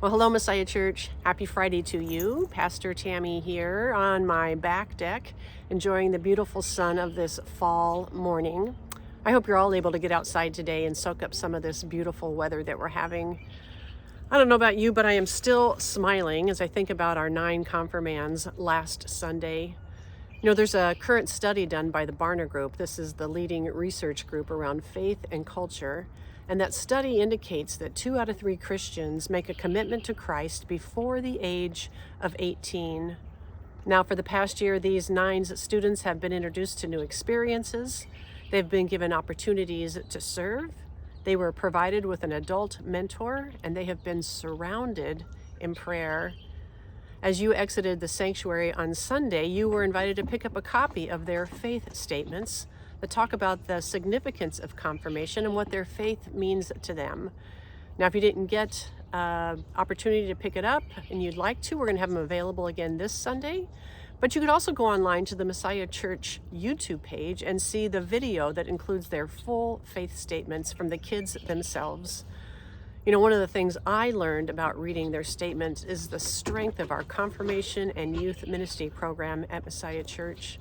Well, hello, Messiah Church. Happy Friday to you. Pastor Tami here on my back deck, enjoying the beautiful sun of this fall morning. I hope you're all able to get outside today and soak up some of this beautiful weather that we're having. I don't know about you, but I am still smiling as I think about our 9 confirmands last Sunday. You know, there's a current study done by the Barna Group. This is the leading research group around faith and culture. And that study indicates that 2 out of 3 Christians make a commitment to Christ before the age of 18. Now, for the past year, these 9 students have been introduced to new experiences. They've been given opportunities to serve. They were provided with an adult mentor, and they have been surrounded in prayer. As you exited the sanctuary on Sunday, you were invited to pick up a copy of their faith statements that talk about the significance of confirmation and what their faith means to them. Now, if you didn't get opportunity to pick it up and you'd like to, we're going to have them available again this Sunday. But you could also go online to the Messiah Church YouTube page and see the video that includes their full faith statements from the kids themselves. You know, one of the things I learned about reading their statements is the strength of our confirmation and youth ministry program at Messiah Church.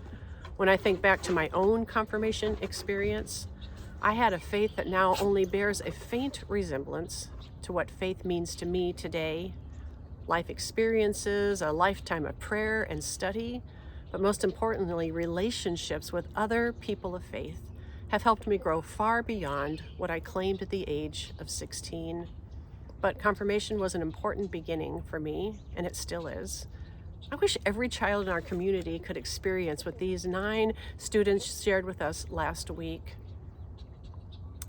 When I think back to my own confirmation experience, I had a faith that now only bears a faint resemblance to what faith means to me today. Life experiences, a lifetime of prayer and study, but most importantly, relationships with other people of faith have helped me grow far beyond what I claimed at the age of 16. But confirmation was an important beginning for me, and it still is. I wish every child in our community could experience what these 9 students shared with us last week.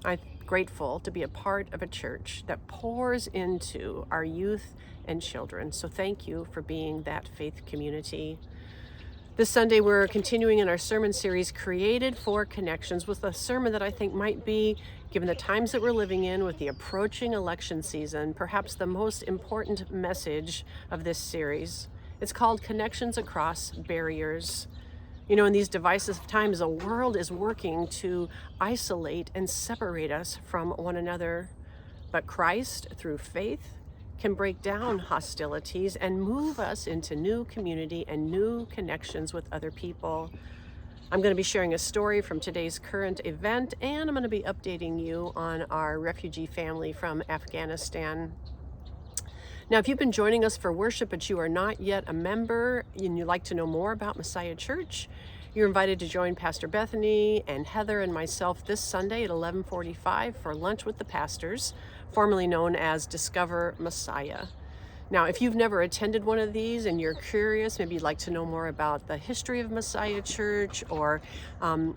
I'm grateful to be a part of a church that pours into our youth and children. So thank you for being that faith community. This Sunday, we're continuing in our sermon series, Created for Connections, with a sermon that I think might be, given the times that we're living in with the approaching election season, perhaps the most important message of this series. It's called Connections Across Barriers. You know, in these divisive times, the world is working to isolate and separate us from one another. But Christ, through faith, can break down hostilities and move us into new community and new connections with other people. I'm going to be sharing a story from today's current event, and I'm going to be updating you on our refugee family from Afghanistan. Now, if you've been joining us for worship, but you are not yet a member and you'd like to know more about Messiah Church, you're invited to join Pastor Bethany and Heather and myself this Sunday at 11:45 for lunch with the pastors, formerly known as Discover Messiah. Now, if you've never attended one of these and you're curious, maybe you'd like to know more about the history of Messiah Church or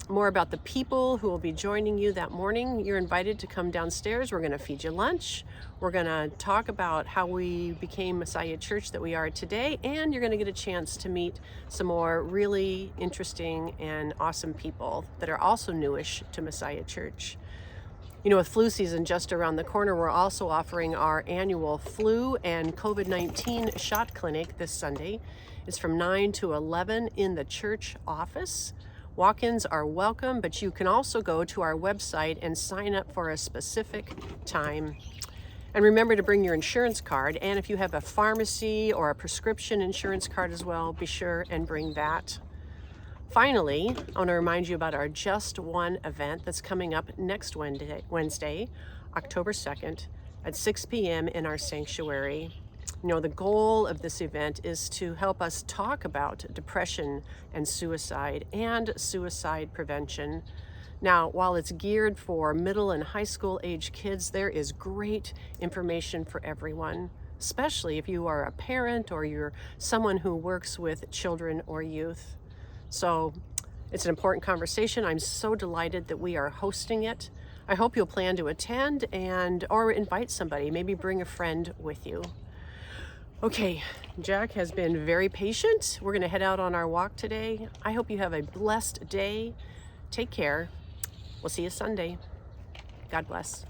more about the people who will be joining you that morning, you're invited to come downstairs. We're going to feed you lunch. We're going to talk about how we became Messiah Church that we are today, and you're going to get a chance to meet some more really interesting and awesome people that are also newish to Messiah Church. You know, with flu season just around the corner, we're also offering our annual flu and COVID-19 shot clinic this Sunday. It's from 9 to 11 in the church office. Walk-ins are welcome, but you can also go to our website and sign up for a specific time. And remember to bring your insurance card, and if you have a pharmacy or a prescription insurance card as well, be sure and bring that. Finally, I want to remind you about our Just One event that's coming up next Wednesday, October 2nd at 6 p.m. in our sanctuary. You know, the goal of this event is to help us talk about depression and suicide prevention. Now, while it's geared for middle and high school age kids, there is great information for everyone, especially if you are a parent or you're someone who works with children or youth. So it's an important conversation. I'm so delighted that we are hosting it. I hope you'll plan to attend or invite somebody, maybe bring a friend with you. Okay, Jack has been very patient. We're going to head out on our walk today. I hope you have a blessed day. Take care. We'll see you Sunday. God bless.